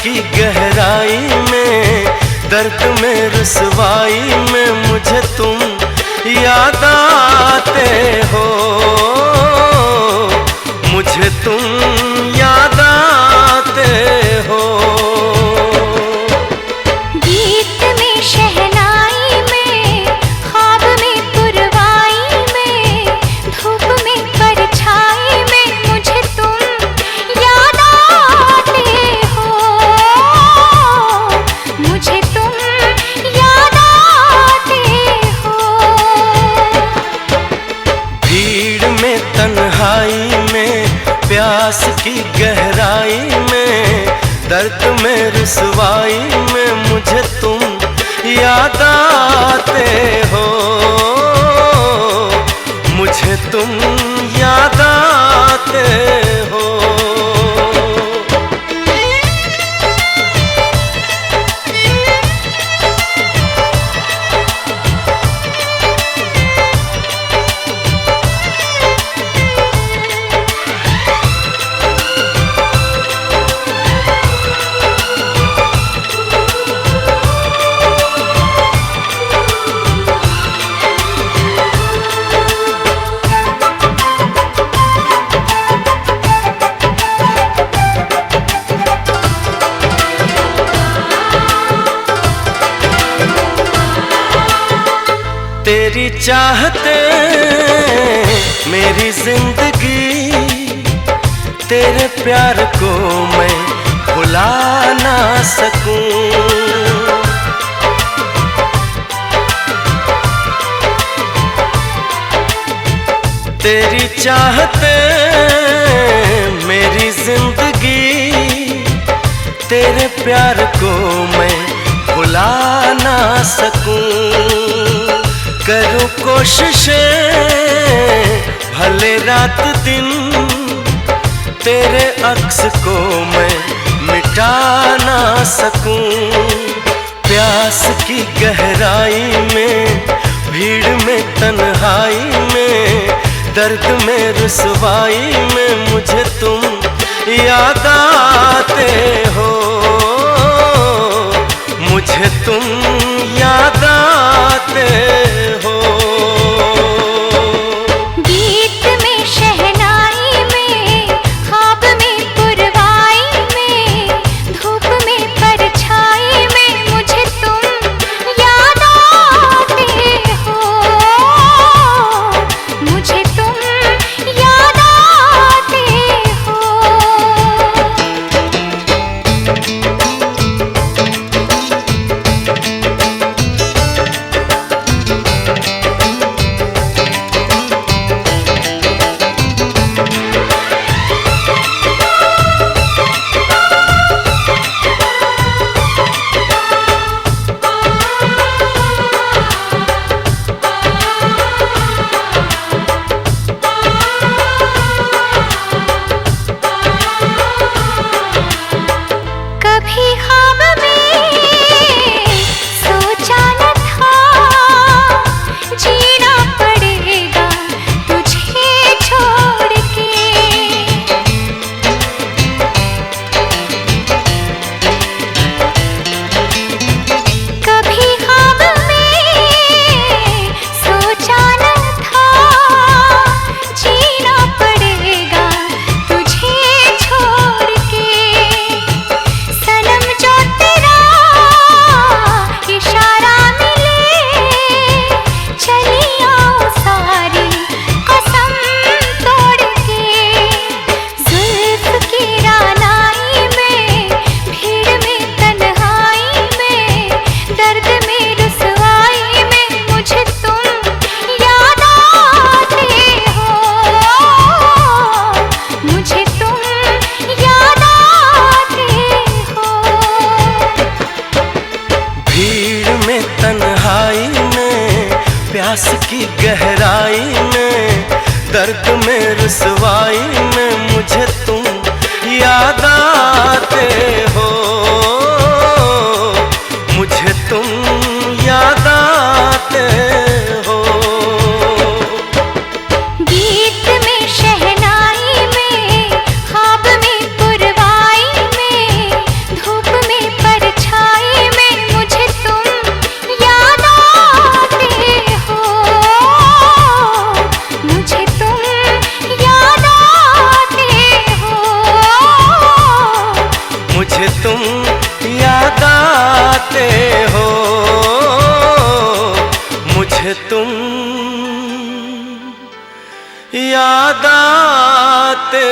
की गहराई में, दर्द में रुसवाई में मुझे तुम याद आते हो, मुझे तुम याद आते हो। गीत में शहनाई में, ख्वाब में पुरवाई में, धूप में परछाई में मुझे तुम याद आते हो, मुझे तुम याद आते हो। भीड़ में तन्हाई में, प्यास की गहराई में, दर्द में रुसवाई में मुझे तुम याद आते हो, मुझे तुम याद आते हो। तेरी चाहते मेरी जिंदगी, तेरे प्यार को मैं भुला ना सकूं। तेरी चाहते मेरी जिंदगी, तेरे प्यार को मैं भुला ना सकूं। करूं कोशिशें भले रात दिन, तेरे अक्स को मैं मिटा ना सकूं। प्यास की गहराई में, भीड़ में तन्हाई में, दर्द में रुसवाई में मुझे तुम याद आते हो, मुझे तुम याद आते हो। गीत में शहनाई में, ख्वाब में पुरवाई में, धूप में परछाई में मुझे तुम याद आते हो, मुझे तुम याद आते हो। कभी ख्वाब में सोचा न था, जीना पड़ेगा तुझे छोड़ के। कभी ख्वाब में सोचा न था, जीना पड़ेगा तुझे छोड़ के। सनम जो तेरा इशारा मिले, चली आओ सारी कसम तोड़ के। जुल्फ की रानाई में, भीड़ में तन्हाई में, दर्द में रुसवाई में मुझे तुम याद आते हो, मुझे तुम याद आते हो। भीड़ में तन्हाई में, प्यास की गहराई में, दर्द में रुसवाई में मुझे तुम याद आते हो, मुझे तुम याद आते हो। गीत में शहनाई में, ख्वाब में पुरवाई में, धूप आते हो, मुझे तुम याद आते